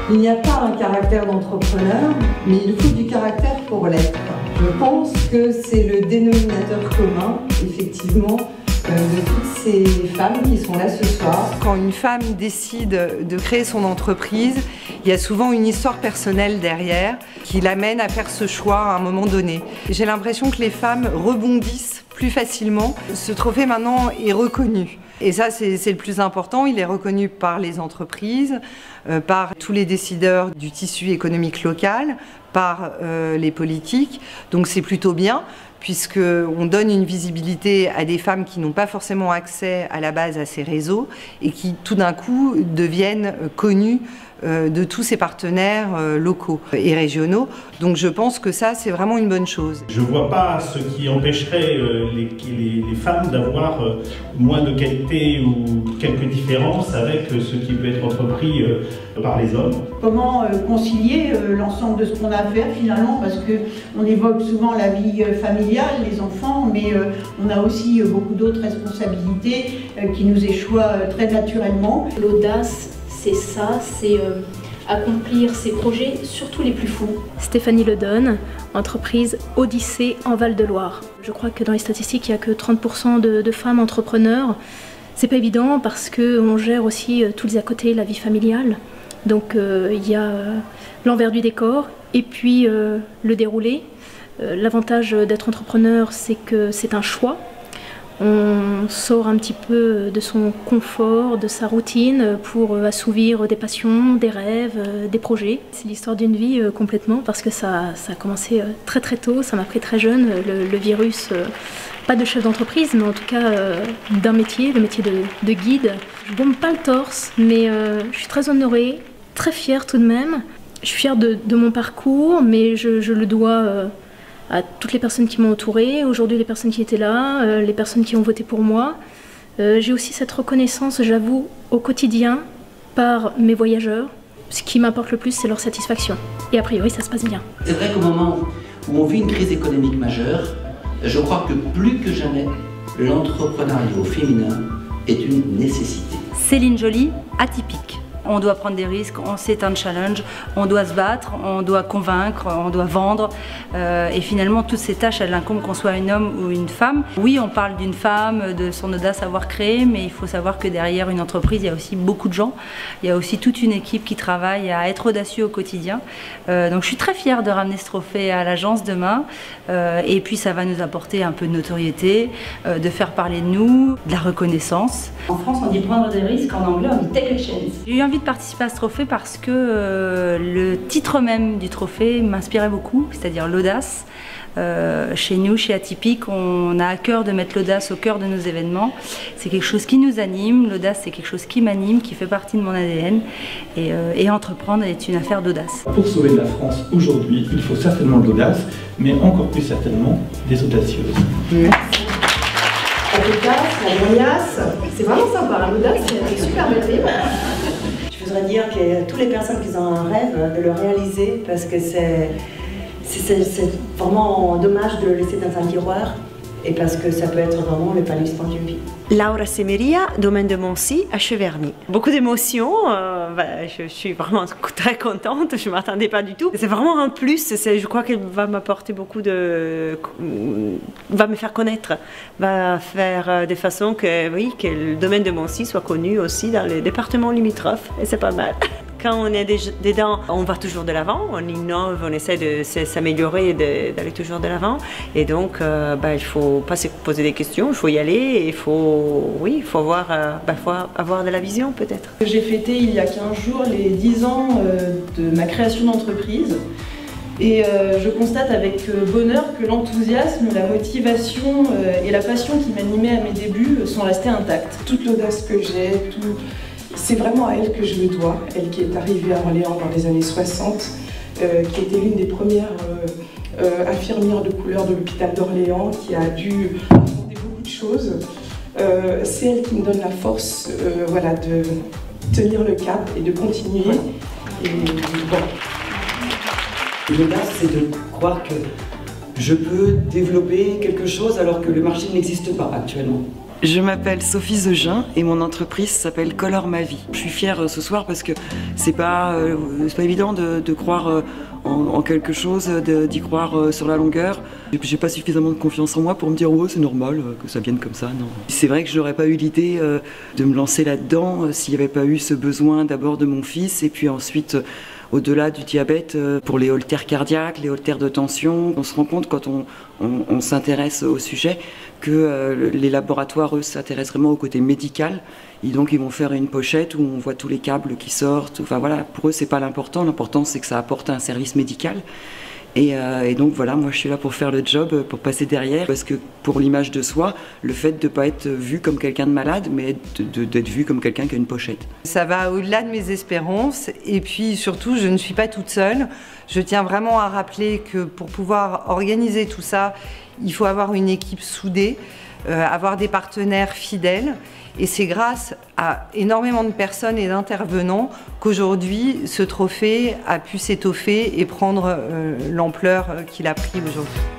Il n'y a pas un caractère d'entrepreneur, mais il faut du caractère pour l'être. Je pense que c'est le dénominateur commun, effectivement, de toutes ces femmes qui sont là ce soir. Quand une femme décide de créer son entreprise, il y a souvent une histoire personnelle derrière qui l'amène à faire ce choix à un moment donné. J'ai l'impression que les femmes rebondissent plus facilement. Ce trophée maintenant est reconnu. Et ça, c'est le plus important. Il est reconnu par les entreprises, par tous les décideurs du tissu économique local, par les politiques. Donc c'est plutôt bien, puisqu'on donne une visibilité à des femmes qui n'ont pas forcément accès à la base à ces réseaux et qui tout d'un coup deviennent connues de tous ces partenaires locaux et régionaux. Donc je pense que ça, c'est vraiment une bonne chose. Je ne vois pas ce qui empêcherait les femmes d'avoir moins de qualité ou quelques différences avec ce qui peut être entrepris par les hommes. Comment concilier l'ensemble de ce qu'on a à faire finalement, parce qu'on évoque souvent la vie familiale, les enfants, mais on a aussi beaucoup d'autres responsabilités qui nous échouent très naturellement. L'audace, c'est ça, c'est accomplir ses projets, surtout les plus fous. Stéphanie Ledonne, entreprise Odyssée en Val-de-Loire. Je crois que dans les statistiques, il n'y a que 30% de femmes entrepreneurs. C'est pas évident parce qu'on gère aussi tous les à côté, la vie familiale. Donc il y a l'envers du décor et puis le déroulé. L'avantage d'être entrepreneur, c'est que c'est un choix. On sort un petit peu de son confort, de sa routine pour assouvir des passions, des rêves, des projets. C'est l'histoire d'une vie complètement parce que ça a commencé très très tôt, ça m'a pris très jeune, le virus, pas de chef d'entreprise, mais en tout cas d'un métier, le métier de guide. Je bombe pas le torse, mais je suis très honorée, très fière tout de même. Je suis fière de mon parcours, mais je le dois à toutes les personnes qui m'ont entourée, aujourd'hui les personnes qui étaient là, les personnes qui ont voté pour moi. J'ai aussi cette reconnaissance, j'avoue, au quotidien par mes voyageurs. Ce qui m'importe le plus, c'est leur satisfaction. Et a priori, ça se passe bien. C'est vrai qu'au moment où on vit une crise économique majeure, je crois que plus que jamais, l'entrepreneuriat féminin est une nécessité. Céline Joly, atypique. On doit prendre des risques, c'est un challenge, on doit se battre, on doit convaincre, on doit vendre. Et finalement, toutes ces tâches, elles incombent qu'on soit un homme ou une femme. Oui, on parle d'une femme, de son audace à avoir créé, mais il faut savoir que derrière une entreprise, il y a aussi beaucoup de gens. Il y a aussi toute une équipe qui travaille à être audacieux au quotidien. Donc je suis très fière de ramener ce trophée à l'agence demain. Et puis ça va nous apporter un peu de notoriété, de faire parler de nous, de la reconnaissance. En France, on dit prendre des risques, en anglais, on dit take a chance. J'ai eu envie de participer à ce trophée parce que le titre même du trophée m'inspirait beaucoup, c'est-à-dire l'audace. Chez nous, chez Atypique, on a à cœur de mettre l'audace au cœur de nos événements. C'est quelque chose qui nous anime, l'audace c'est quelque chose qui m'anime, qui fait partie de mon ADN. Et entreprendre est une affaire d'audace. Pour sauver la France aujourd'hui, il faut certainement de l'audace, mais encore plus certainement des audacieuses. Merci. C'est vraiment sympa, l'audace, c'est super belle. Je voudrais dire que toutes les personnes qui ont un rêve, de le réaliser, parce que c'est vraiment dommage de le laisser dans un tiroir, et parce que ça peut être vraiment l'épanouissement d'une vie. Laura Semeria, domaine de Moncy, à Cheverny. Beaucoup d'émotions, je suis vraiment très contente, je ne m'attendais pas du tout. C'est vraiment un plus, je crois qu'elle va m'apporter beaucoup va me faire connaître, va faire de façon que, oui, que le domaine de Moncy soit connu aussi dans les départements limitrophes, et c'est pas mal. Quand on est dedans, on va toujours de l'avant, on innove, on essaie de s'améliorer et d'aller toujours de l'avant. Et donc, il ne faut pas se poser des questions, il faut y aller et il faut avoir de la vision peut-être. J'ai fêté il y a 15 jours les 10 ans de ma création d'entreprise. Et je constate avec bonheur que l'enthousiasme, la motivation et la passion qui m'animaient à mes débuts sont restés intacts. Toute l'audace que j'ai, c'est vraiment à elle que je le dois, elle qui est arrivée à Orléans dans les années 60, qui était l'une des premières infirmières de couleur de l'hôpital d'Orléans, qui a dû affronter beaucoup de choses. C'est elle qui me donne la force voilà, de tenir le cap et de continuer. Et voilà. L'audace, c'est de croire que je peux développer quelque chose alors que le marché n'existe pas actuellement. Je m'appelle Sophie Zeugin et mon entreprise s'appelle Color Ma Vie. Je suis fière ce soir parce que c'est pas évident de croire en quelque chose, d'y croire sur la longueur. J'ai pas suffisamment de confiance en moi pour me dire ouais c'est normal que ça vienne comme ça, non. C'est vrai que je n'aurais pas eu l'idée de me lancer là-dedans s'il n'y avait pas eu ce besoin d'abord de mon fils et puis ensuite au-delà du diabète, pour les haltères cardiaques, les haltères de tension, on se rend compte quand on s'intéresse au sujet que les laboratoires, eux, s'intéressent vraiment au côté médical. Et donc ils vont faire une pochette où on voit tous les câbles qui sortent. Enfin voilà, pour eux c'est pas l'important. L'important c'est que ça apporte un service médical. Et donc voilà, moi je suis là pour faire le job, pour passer derrière, parce que pour l'image de soi, le fait de ne pas être vu comme quelqu'un de malade, mais d'être vu comme quelqu'un qui a une pochette. Ça va au-delà de mes espérances, et puis surtout je ne suis pas toute seule. Je tiens vraiment à rappeler que pour pouvoir organiser tout ça, il faut avoir une équipe soudée, avoir des partenaires fidèles. Et c'est grâce à énormément de personnes et d'intervenants qu'aujourd'hui ce trophée a pu s'étoffer et prendre l'ampleur qu'il a pris aujourd'hui.